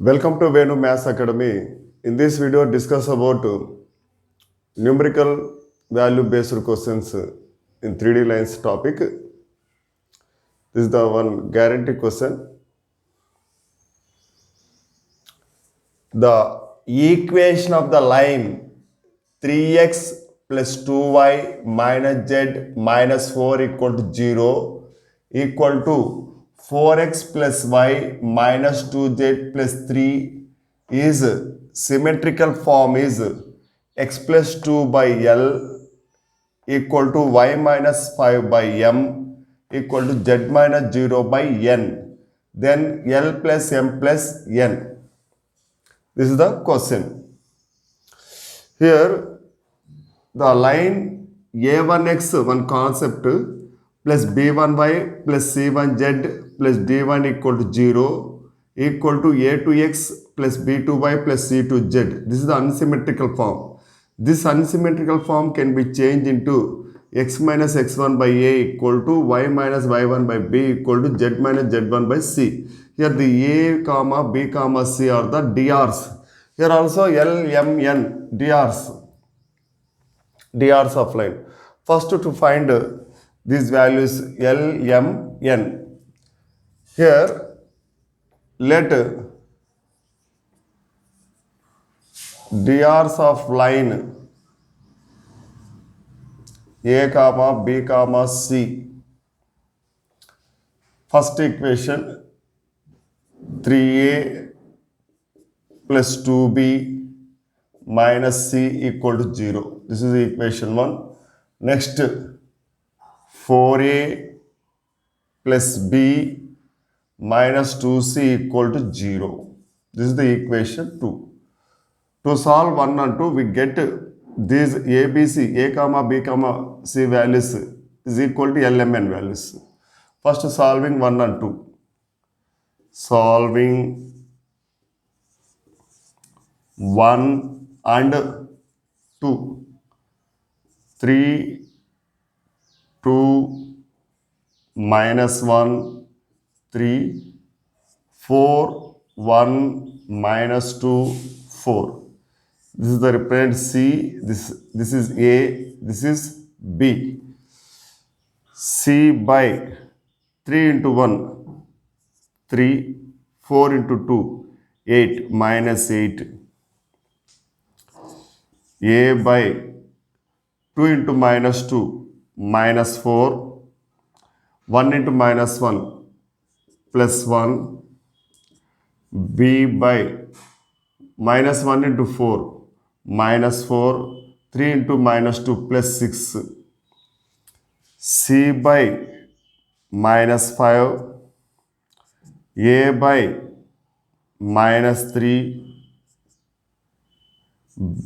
Welcome to Venu Maths Academy. In this video, discuss about numerical value based questions in 3D lines topic. This is the one guarantee question. The equation of the line 3x plus 2y minus z minus 4 equal to 0 equal to 4x plus y minus 2z plus 3 is symmetrical form is x plus 2 by L equal to y minus 5 by M equal to z minus 0 by N. Then L plus M plus N. This is the question. Here the line a1x, one concept, plus b1y plus c1z plus d1 equal to 0 equal to a2x plus b2y plus c2z. This is the unsymmetrical form. This unsymmetrical form can be changed into x minus x1 by a equal to y minus y1 by b equal to z minus z1 by c. Here the a comma b comma c are the drs. Here also L, M, N, drs of line. First to find these values L, M, N. Here let drs of line A comma B comma C. First equation 3a plus 2b minus c equal to 0. This is equation 1. Next 4a plus b minus 2c equal to 0. This is the equation 2. To solve 1 and 2, we get these ABC, A comma B comma C values is equal to LMN values. First solving 1 and 2. Solving 1 and 2. 3, 2, minus 1, 3, 4, 1, minus 2, 4. This is the represent C, this is A, this is B. C by 3 into 1, 3, 4 into 2, 8, minus 8. A by 2 into minus 2, minus 4. 1 into minus 1, plus 1. B by minus 1 into 4, minus 4. 3 into minus 2, plus 6. C by minus 5. A by minus 3.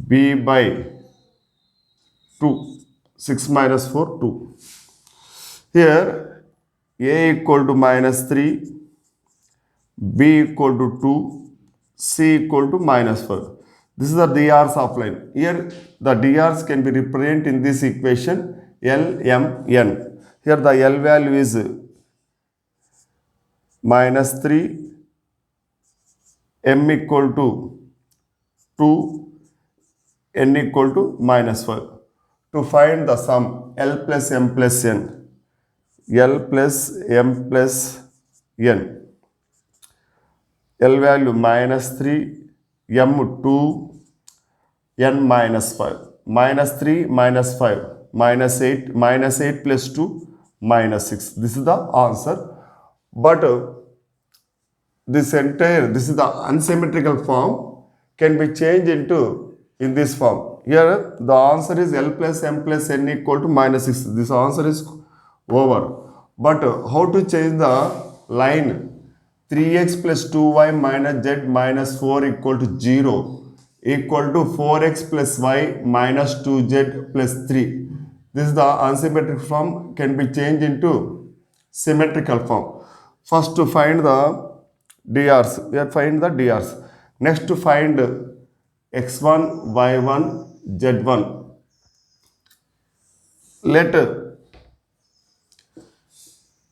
B by 2. 6 minus 4, 2. Here A equal to minus 3. B equal to 2. C equal to minus 4. This is the drs of line. Here the drs can be represented in this equation L, M, N. Here the L value is minus 3, M equal to 2, N equal to minus 5. To find the sum L plus M plus N. L plus M plus N. L value minus 3, M 2, N minus 5. Minus 3, minus 5, minus 8, minus 8 plus 2, minus 6. This is the answer. But this is the unsymmetrical form can be changed into in this form. Here the answer is L plus M plus N equal to minus 6. This answer is over. But how to change the line 3x plus 2y minus z minus 4 equal to 0 equal to 4x plus y minus 2z plus 3. This is the unsymmetric form can be changed into symmetrical form. First to find the drs. We have find the drs. Next to find x1, y1, z1. Let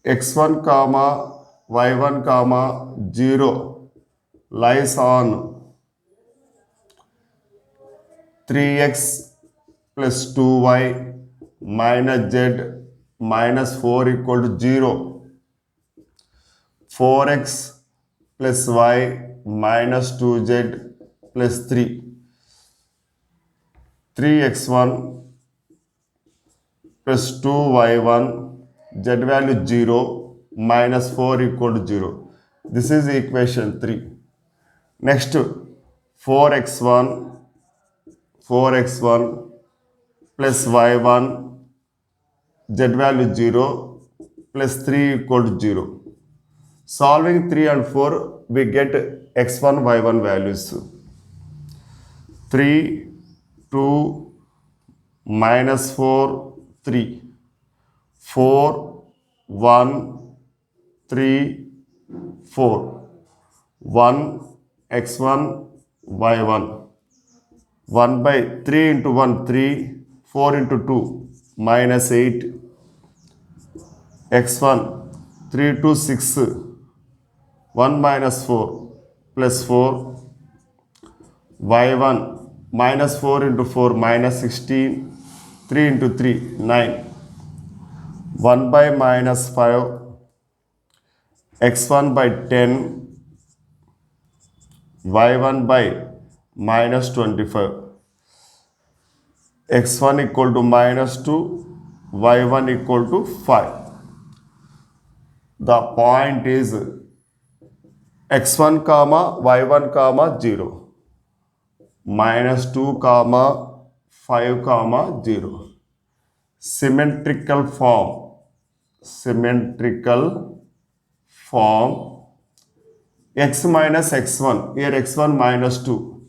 x1 comma y1 comma 0 lies on 3x plus 2y minus z minus 4 equal to 0. 4x plus y minus 2z plus 3. 3x1 plus 2y1 z value 0 minus 4 equal to 0. This is equation 3. Next 4x1 plus y1 z value 0 plus 3 equal to 0. Solving 3 and 4 we get x1 y1 values. 3 2 minus 4 3 4 1 3 4 1 x1 y1 1 by 3 into 1 3 4 into 2 minus 8 x1 3 to 6 1 minus 4 plus 4 y1 minus 4 into 4 minus 16 3 into 3 9 1 by minus 5 x1 by 10 y1 by minus 25 x1 equal to minus 2 y1 equal to 5. The point is x1 comma y1 comma 0 minus 2 comma 5 comma 0. Symmetrical form x minus x1, here x1 minus 2,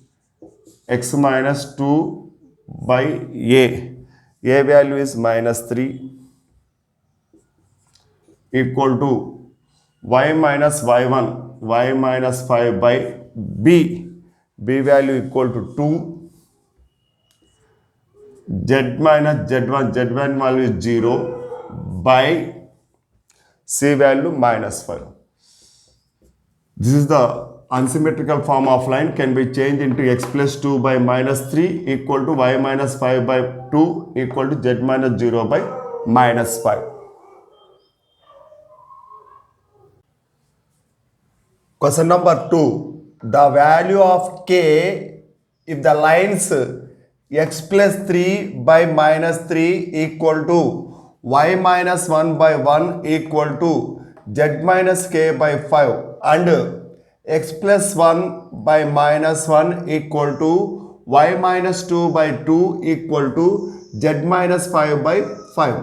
x minus 2 by a value is minus 3 equal to y minus y1, y minus 5 by b value equal to 2, z minus z1 value is 0 by c value minus 5. This is the unsymmetrical form of line can be changed into x plus 2 by minus 3 equal to y minus 5 by 2 equal to z minus 0 by minus 5. Question number 2. The value of k if the lines x plus 3 by minus 3 equal to y minus 1 by 1 equal to z minus k by 5 and x plus 1 by minus 1 equal to y minus 2 by 2 equal to z minus 5 by 5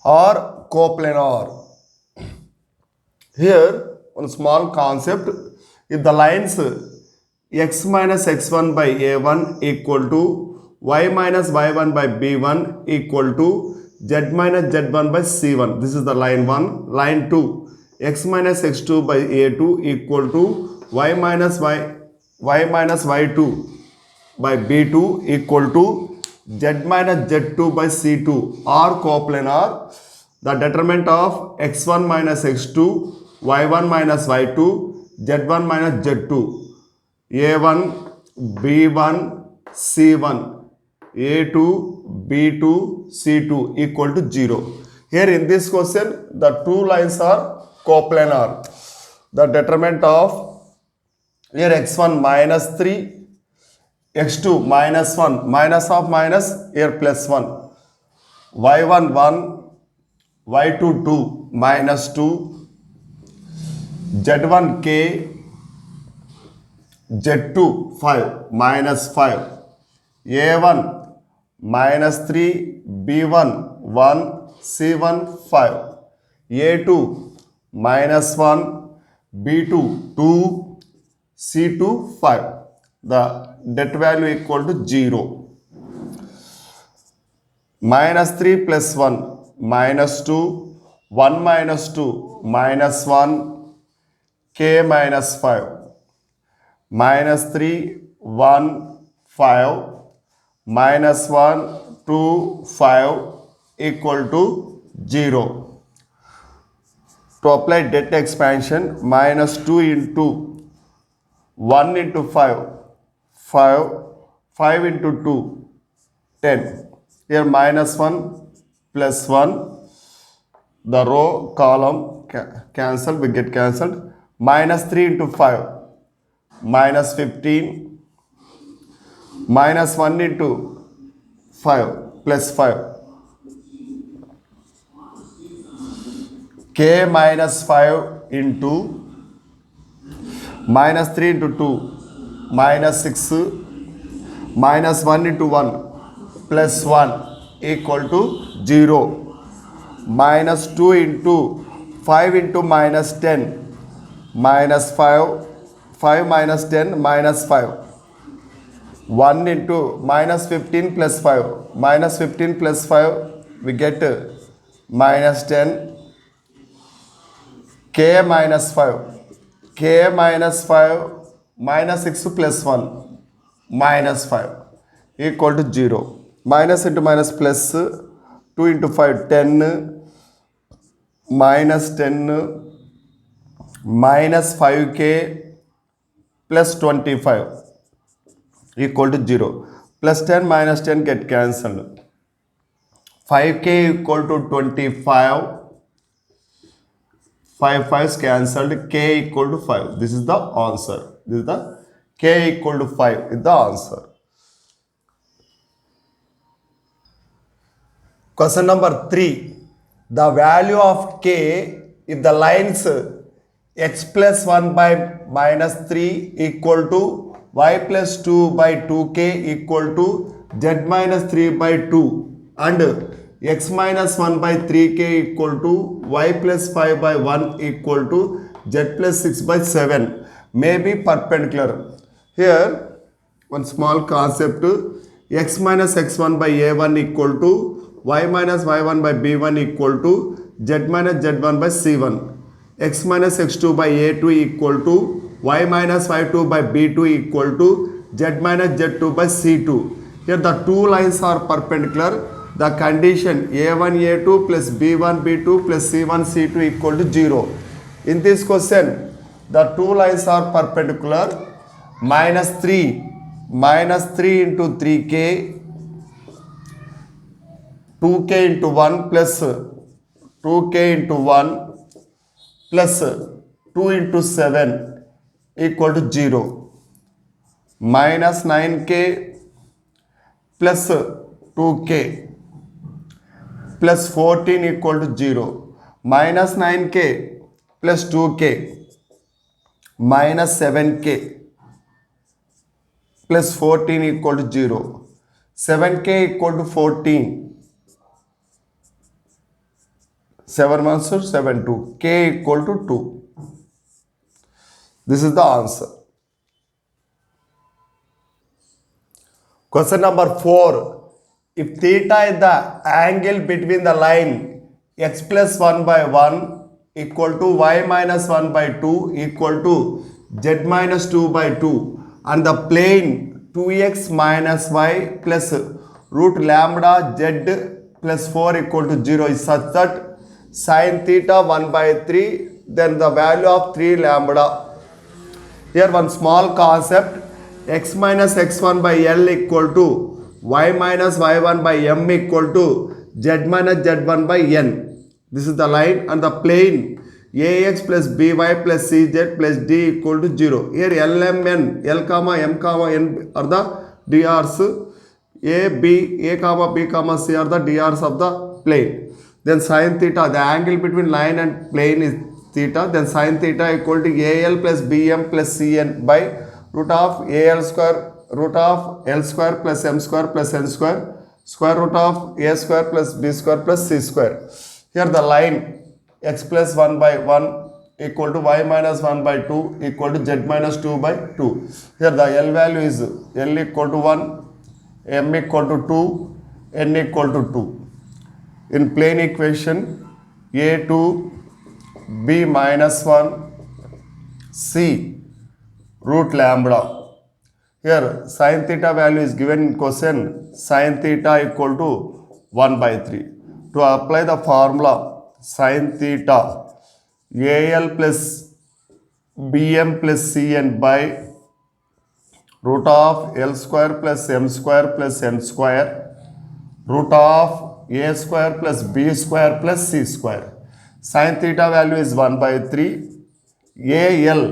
are coplanar. Here one small concept, if the lines x minus x1 by a1 equal to y minus y1 by b1 equal to z minus z1 by c1, this is the line 1. Line 2, x minus x2 by a2 equal to y minus y2 by b2 equal to z minus z2 by c2 are coplanar. The determinant of x1 minus x2, y1 minus y2, z1 minus z2, a1 b1 c1, a2 b2 c2 equal to 0. Here in this question the two lines are coplanar. The determinant of here x1 minus 3, x2 minus 1, minus of minus here plus 1, y1 1, y2 2 minus 2, z1 k, z2 5 minus 5, a1 minus 3, b1 1, c1 5, a2 minus 1, b2 2, c2 5. The det value equal to 0. Minus 3 plus 1 minus 2, 1 minus 2 minus 1, k minus 5, minus 3 1 5 minus 1 2 5 equal to 0. To apply det expansion, minus 2 into 1 into 5, 5, 5 into 2, 10. Here minus 1 plus 1, the row column cancelled, we get cancelled. Minus 3 into 5, minus 15, minus 1 into 5 plus 5. K minus 5 into minus 3 into 2, minus 6, minus 1 into 1 plus 1 equal to 0. Minus 2 into 5 into minus 10, minus 5, 5 minus 10, minus 5. 1 into minus 15 plus 5, minus 15 plus 5, we get minus 10. K minus 5, K minus 5, minus 6 plus 1, minus 5 equal to 0. Minus into minus plus, 2 into 5, 10, minus 10, minus 5k plus 25 equal to 0. Plus 10 minus 10 get cancelled. 5k equal to 25. 5 5's cancelled, k equal to 5. This is the answer. This is the k equal to 5 is the answer. Question number 3. The value of k if the lines x plus 1 by minus 3 equal to y plus 2 by 2k equal to z minus 3 by 2 and x minus 1 by 3k equal to y plus 5 by 1 equal to z plus 6 by 7 may be perpendicular. Here one small concept, x minus x1 by a1 equal to y minus y1 by b1 equal to z minus z1 by c1. X minus x2 by a2 equal to y minus y2 by b2 equal to z minus z2 by c2. Here the two lines are perpendicular. The condition a1 a2 plus b1 b2 plus c1 c2 equal to 0. In this question, the two lines are perpendicular. Minus 3 into 3k, 2k into 1 plus 2k into 1 plus 2 into 7 equal to 0. Minus 9k plus 2k plus 14 equal to 0. Minus 9k plus 2k minus 7k plus 14 equal to 0. 7k equal to 14. 7 1 7 2. K equal to 2. This is the answer. Question number 4. If theta is the angle between the line x plus 1 by 1 equal to y minus 1 by 2 equal to z minus 2 by 2 and the plane 2x minus y plus root lambda z plus 4 equal to 0 is such that sin theta 1 by 3, then the value of 3 lambda. Here one small concept, x minus x1 by L equal to y minus y1 by m equal to z minus z1 by n. This is the line and the plane ax plus by plus cz plus d equal to 0. Here L, M, N, L comma M comma N are the drs. A comma B comma C are the drs of the plane. Then sin theta, the angle between line and plane is theta. Then sin theta equal to AL plus BM plus CN by root of AL square, root of L square plus M square plus N square, square root of A square plus B square plus C square. Here the line x plus 1 by 1 equal to y minus 1 by 2 equal to z minus 2 by 2. Here the L value is L equal to 1, M equal to 2, N equal to 2. In plane equation, A2, B minus 1, C root lambda. Here sin theta value is given in question, sin theta equal to 1 by 3. To apply the formula sin theta, AL plus BM plus CN by root of L square plus M square plus N square, root of A square plus B square plus C square. Sin theta value is 1 by 3. AL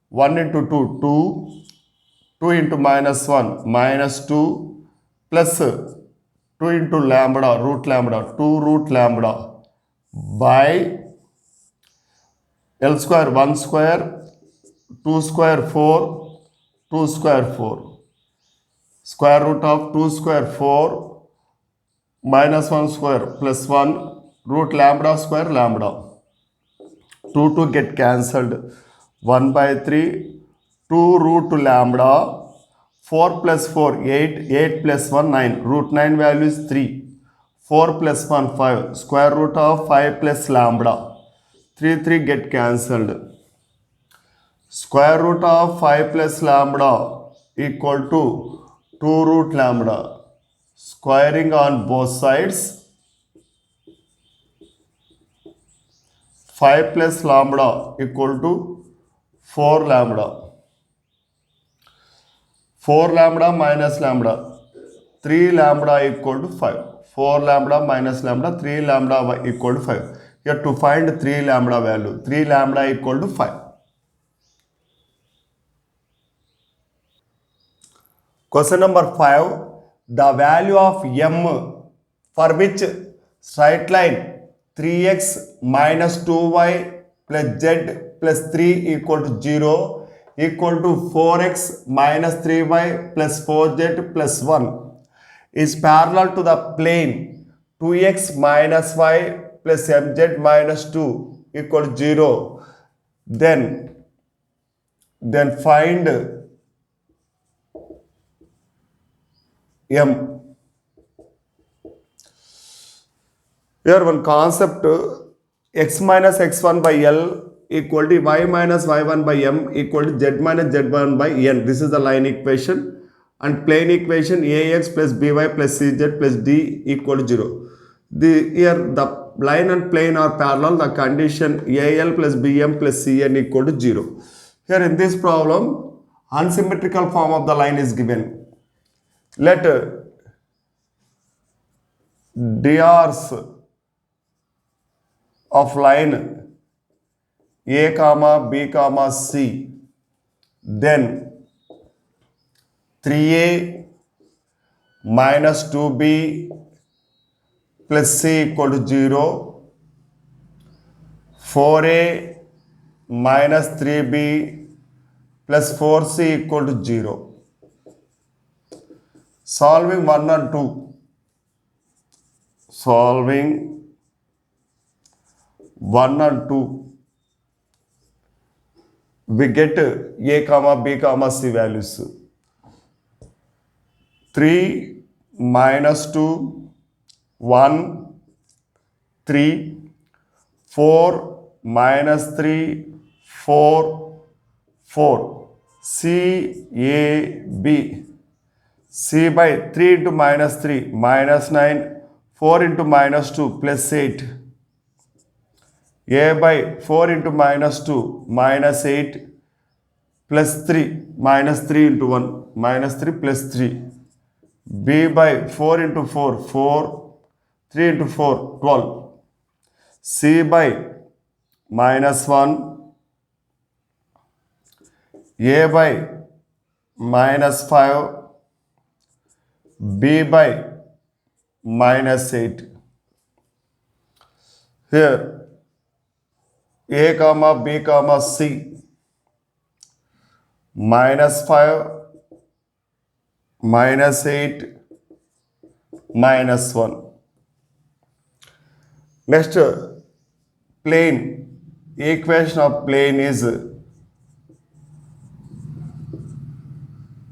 1 into 2, 2, 2 into minus 1, minus 2, plus 2 into lambda, root lambda, 2 root lambda by L square 1 square, 2 square 4, 2 square 4. Square root of 2 square 4 minus 1 square plus 1 root lambda square lambda. 2 to get cancelled. 1 by 3, 2 root lambda, 4 plus 4, 8, 8 plus 1, 9. Root 9 value is 3. 4 plus 1, 5. Square root of 5 plus lambda. 3, 3 get cancelled. Square root of 5 plus lambda equal to 2 root lambda. Squaring on both sides. 5 plus lambda equal to 4 lambda. 4 lambda minus lambda. 3 lambda equal to 5. 4 lambda minus lambda, 3 lambda equal to 5. You have to find 3 lambda value. 3 lambda equal to 5. Question number 5. The value of m for which straight line 3x minus 2y plus z plus 3 equal to 0 equal to 4x minus 3y plus 4z plus 1 is parallel to the plane 2x minus y plus mz minus 2 equal to 0, then find m. Here one concept, x minus x1 by L equal to y minus y1 by m equal to z minus z1 by n. This is the line equation. And plane equation ax plus by plus cz plus d equal to 0. Here the line and plane are parallel. The condition al plus bm plus cn equal to 0. Here in this problem, unsymmetrical form of the line is given. Let drs of line a comma b comma c, then 3a minus 2b plus c equal to 0, 4a minus 3b plus 4c equal to 0. Solving 1 and 2. Solving 1 and 2. We get a comma b comma c values. 3 minus 2, 1, 3, 4 minus 3, 4, 4. C, A, B. C by 3 into minus 3, minus 9, 4 into minus 2, plus 8. A by 4 into minus 2, minus 8, plus 3, minus 3 into 1, minus 3 plus 3. B by 4 into 4, 4, 3 into 4, 12. C by minus 1, A by minus 5, B by minus 8. Here, A comma B comma C, minus 5, minus 8, minus 1. Next, plane. Equation of plane is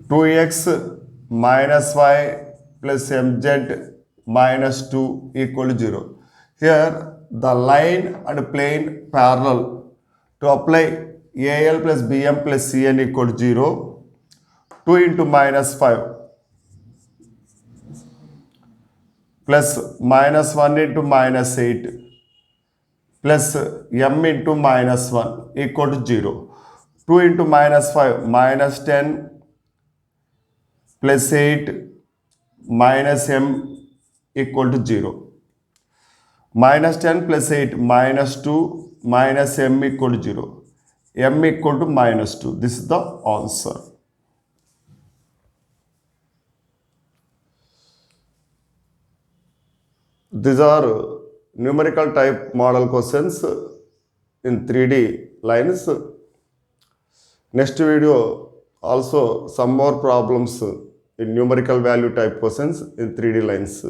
2x minus y plus mz minus 2 equal to 0. Here the line and plane parallel. To apply AL plus BM plus CN equal to 0, 2 into minus 5 plus minus 1 into minus 8 plus m into minus 1 equal to 0. 2 into minus 5 minus 10 plus 8 minus m equal to 0. Minus 10 plus 8 minus 2 minus m equal to 0. M equal to minus 2. This is the answer. These are numerical type model questions in 3D lines. Next video also some more problems in numerical value type questions in 3D lines.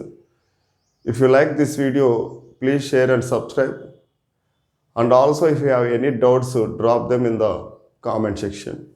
If you like this video, please share and subscribe. And also if you have any doubts, drop them in the comment section.